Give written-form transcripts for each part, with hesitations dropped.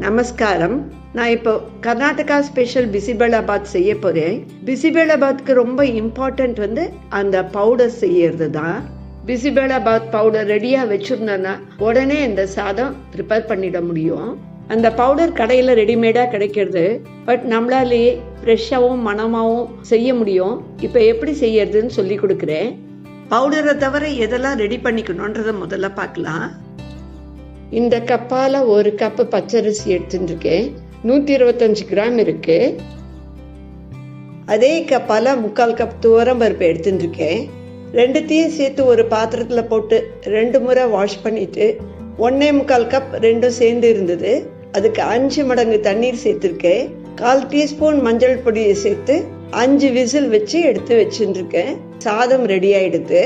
நமஸ்காரம். நான் இப்போ கர்நாடகா ஸ்பெஷல் பிசிபெலாபாத் செய்ய போறேன். பிசிபெலாபாத்க்கு ரொம்ப இம்பார்ட்டன்ட் அந்த பவுடர் செய்யறது தான். பிசிபெலாபாத் பவுடர் ரெடியா வச்சிருந்தோன்னா உடனே இந்த சாதம் ப்ரிப்பேர் பண்ணிட முடியும். அந்த பவுடர் கடையில ரெடிமேடா கிடைக்கிறது. பட் நம்மளாலேயே ஃப்ரெஷ்ஷாவும் மனமாவும் செய்ய முடியும். இப்போ எப்படி செய்யறதுன்னு சொல்லி கொடுக்குறேன். பவுடரை தவிர எதெல்லாம் ரெடி பண்ணிக்கணும்ன்றத முதல்ல பார்க்கலாம். இந்த கப்பால 1 கப்பு பச்சரிசி எடுத்துருக்கேன். 125 கிராம் இருக்கு. அதே கப்பால 3/4 கப் துவரம் பருப்பு எடுத்துருக்கேன். ரெண்டுத்தையும் சேர்த்து ஒரு பாத்திரத்துல போட்டு 2 முறை வாஷ் பண்ணிட்டு 1.25 கப் ரெண்டும் சேர்ந்து இருந்தது. அதுக்கு 5 மடங்கு தண்ணீர் சேர்த்திருக்கேன். 1/4 டீஸ்பூன் மஞ்சள் பொடியை சேர்த்து 5 விசில் வச்சு எடுத்து வச்சுருக்கேன். சாதம் ரெடி ஆயிடுது.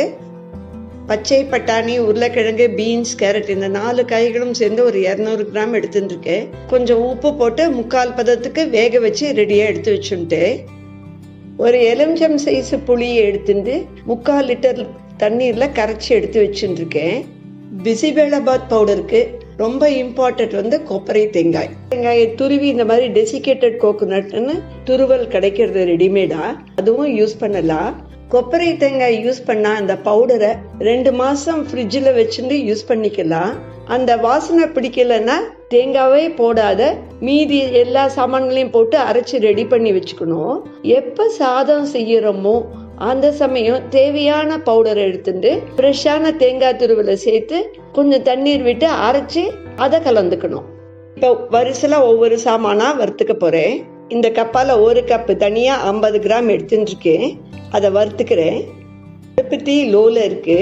பச்சை பட்டாணி, உருளைக்கிழங்கு, பீன்ஸ், கேரட் இந்த 4 காய்களும் சேர்ந்து ஒரு 200 கிராம் எடுத்துருக்கேன். கொஞ்சம் உப்பு போட்டு 3/4 பதத்துக்கு வேக வச்சு ரெடியா எடுத்து வச்சுட்டேன். ஒரு எலுமிச்சம் சைஸ் புளியை எடுத்துட்டு 3/4 லிட்டர் தண்ணீர்ல கரைச்சி எடுத்து வச்சுருக்கேன். பிசிபெலாபாத் பவுடருக்கு ரொம்ப இம்பார்ட்டன்ட் கொப்பரை தேங்காய். தேங்காயை துருவி இந்த மாதிரி டெசிகேட்டட் கோகோனட்னு துருவல் கிடைக்கிறது ரெடிமேடா, அதுவும் யூஸ் பண்ணலாம். கொப்பரை தேங்காய் யூஸ் பண்ணா அந்த பவுடரை 2 மாசம் ஃப்ரிட்ஜில் வச்சுட்டு யூஸ் பண்ணிக்கலாம். அந்த வாசனை பிடிக்கலன்னா தேங்காவே போடாத மீதி எல்லா சாமான்களையும் போட்டு அரைச்சி ரெடி பண்ணி வச்சுக்கணும். எப்ப சாதம் செய்யறோமோ அந்த சமயம் தேவையான பவுடரை எடுத்துட்டு ஃப்ரெஷ்ஷான தேங்காய் துருவலை சேர்த்து கொஞ்சம் தண்ணீர் விட்டு அரைச்சி அதை கலந்துக்கணும். இப்போ வரிசையில ஒவ்வொரு சாமானா வறுத்துக்க போறேன். இந்த கப்பால 1 கப்பு தனியா 50 கிராம் எடுத்துருக்கேன். அதை வறுத்துக்கிறேன். அடுப்பு தீ லோல இருக்கு.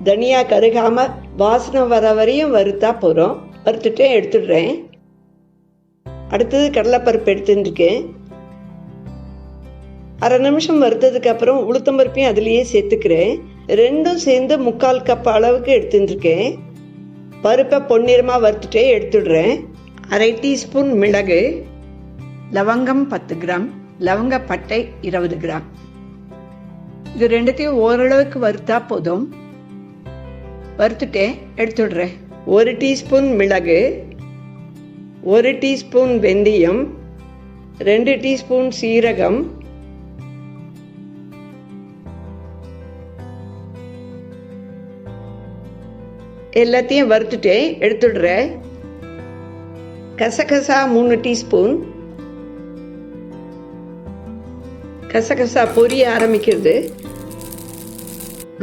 தனியா கருகாம வாசனை வர வரையும் வறுத்தா போறோம். வறுத்துட்டே எடுத்துடுறேன். அடுத்தது கடலைப்பருப்பு எடுத்துருக்கேன். 1/2 நிமிஷம் வறுத்ததுக்கு அப்புறம் உளுத்தம்பருப்பையும் அதுலயே சேர்த்துக்கிறேன். ரெண்டும் சேர்ந்து 3/4 கப் அளவுக்கு எடுத்துருக்கேன். பருப்பை பொன்னிறமா வறுத்துட்டே எடுத்துடுறேன். 1/2 டீஸ்பூன் மிளகு, லவங்கம் 10 கிராம், லவங்க பட்டை 20 கிராம். இது ரெண்டுத்தையும் ஓரளவுக்கு வறுத்தா போதும். வறுத்துட்டே எடுத்துடுறேன். 1 டீஸ்பூன் மிளகு, 1 டீஸ்பூன் வெந்தயம், 2 டீஸ்பூன் சீரகம், எல்லாத்தையும் வறுத்துட்டே எடுத்துடுறேன். கசகசா 3 டீஸ்பூன். கசகசா பொரிய ஆரம்பிக்கிறது.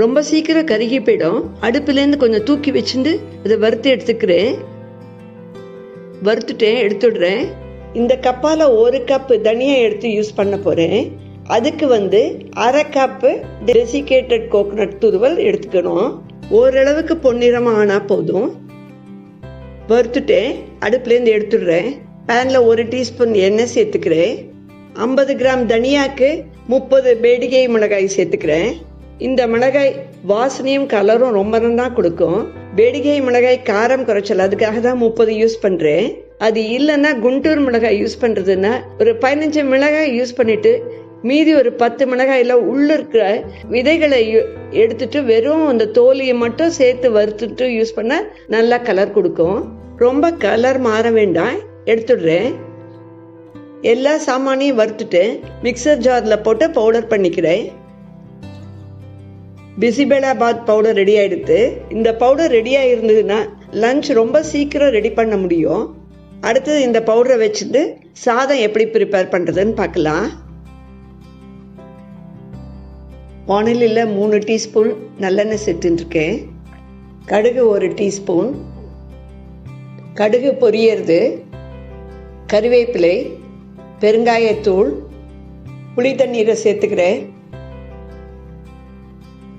ரொம்ப சீக்கிரம் கருகி போயிடும். அடுப்புலேருந்து கொஞ்சம் தூக்கி வச்சுட்டு அதை வறுத்து எடுத்துக்கிறேன். வறுத்துட்டேன் எடுத்துடுறேன். இந்த கப்பால 1 கப்பு தனியா எடுத்து யூஸ் பண்ண போறேன். அதுக்கு 1/2 கப்பு டெசிகேட்டட் கோகோனட் துருவல் எடுத்துக்கணும். ஓரளவுக்கு பொன்னிறமா ஆனா போதும். வறுத்துட்டேன் அடுப்புலேருந்து எடுத்துடுறேன். பேன்ல 1 டீஸ்பூன் எண்ணெய் சேர்த்துக்கிறேன். 50 கிராம் தனியாக்கு 30 பேடிகை மிளகாய் சேர்த்துக்கிறேன். இந்த மிளகாய் வாசனையும் கலரும் ரொம்ப நல்லா கொடுக்கும். பேடிகை மிளகாய் காரம் குறைச்சல், அதுக்காக தான் 30 யூஸ் பண்றேன். அது இல்லைன்னா குண்டூர் மிளகாய் யூஸ் பண்றதுன்னா ஒரு 15 மிளகாய் யூஸ் பண்ணிட்டு மீதி ஒரு 10 மிளகாயில உள்ள இருக்கிற விதைகளை எடுத்துட்டு வெறும் அந்த தோலியை மட்டும் சேர்த்து வறுத்துட்டு யூஸ் பண்ண நல்லா கலர் கொடுக்கும். ரொம்ப கலர் மாற வேண்டாம். எடுத்துடுறேன். எல்லா சாமானையும் வறுத்துட்டு மிக்சர் ஜார்ல போட்டு பவுடர் பண்ணிக்கிறேன். பிசிபெலாபாத் பவுடர் ரெடி ஆயிடுது. இந்த பவுடர் ரெடியா இருந்ததுன்னா லஞ்ச் ரொம்ப சீக்கிரம் ரெடி பண்ண முடியும். அடுத்தது இந்த பவுடரை வச்சுட்டு சாதம் எப்படி ப்ரிப்பேர் பண்றதுன்னு பார்க்கலாம். வானிலையில் 3 டீஸ்பூன் நல்லெண்ணெய் சேர்த்துருக்கேன். கடுகு 1 டீஸ்பூன். கடுகு பொரியறது. கறிவேப்பிலை, பெருங்காயத்தூள், புளி தண்ணீரை சேர்த்துக்கிறேன்.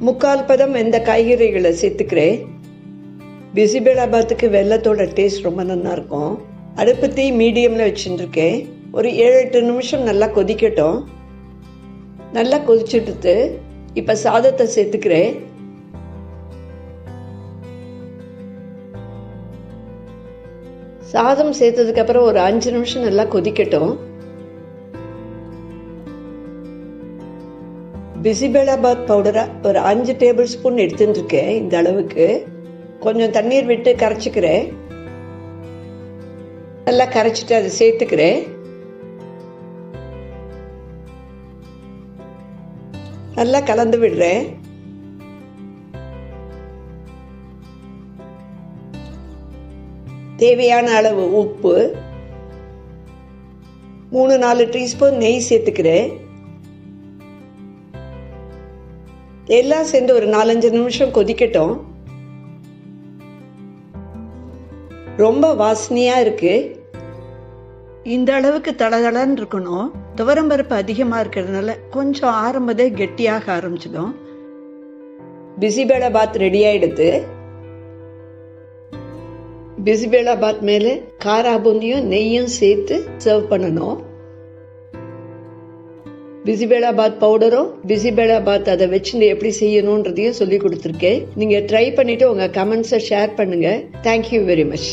3/4 பதம் வெந்த காய்கறிகளை சேர்த்துக்கிறேன். பிசிபெலாபாத்துக்கு வெள்ளத்தோட டேஸ்ட் ரொம்ப நல்லா இருக்கும். அடுப்பு தீ மீடியம்ல வச்சுருக்கேன். ஒரு 7-8 நிமிஷம் நல்லா கொதிக்கட்டும். நல்லா கொதிச்சுட்டு இப்ப சாதத்தை சேர்த்துக்கிறேன். சாதம் சேர்த்ததுக்கு அப்புறம் ஒரு 5 நிமிஷம் நல்லா கொதிக்கட்டும். பிசிபெலாபாத் பவுடரை ஒரு 5 டேபிள் ஸ்பூன் எடுத்துட்டு இருக்கேன். இந்த அளவுக்கு கொஞ்சம் தண்ணீர் விட்டு கரைச்சிக்கிறேன். நல்லா கரைச்சிட்டு அதை சேர்த்துக்கிறேன். நல்லா கலந்து விடுறேன். தேவையான அளவு உப்பு, 3-4 டீஸ்பூன் நெய் சேர்த்துக்கிறேன். எல்லாம் சேர்ந்து ஒரு 4-5 நிமிஷம் கொதிக்கட்டும். ரொம்ப வாசனையா இருக்கு. இந்த அளவுக்கு தளதளன்னு இருக்கணும். துவரம்பருப்பு அதிகமா இருக்கிறதுனால கொஞ்சம் ஆரம்பதே கெட்டியாக ஆரம்பிச்சிடும். பிசிபேளா பாத் ரெடி ஆயிடுது. பிசிபேளா பாத் மேலே காரா பூந்தியும் நெய்யும் சேர்த்து சர்வ் பண்ணணும். பிசிபேளா பாத் பவுடரும் பிசிபேளா பாத் அதை வச்சு எப்படி செய்யணும்ன்றதையும் சொல்லி கொடுத்துருக்கேன். நீங்க ட்ரை பண்ணிட்டு உங்க கமெண்ட்ஸை ஷேர் பண்ணுங்க. Thank you very much.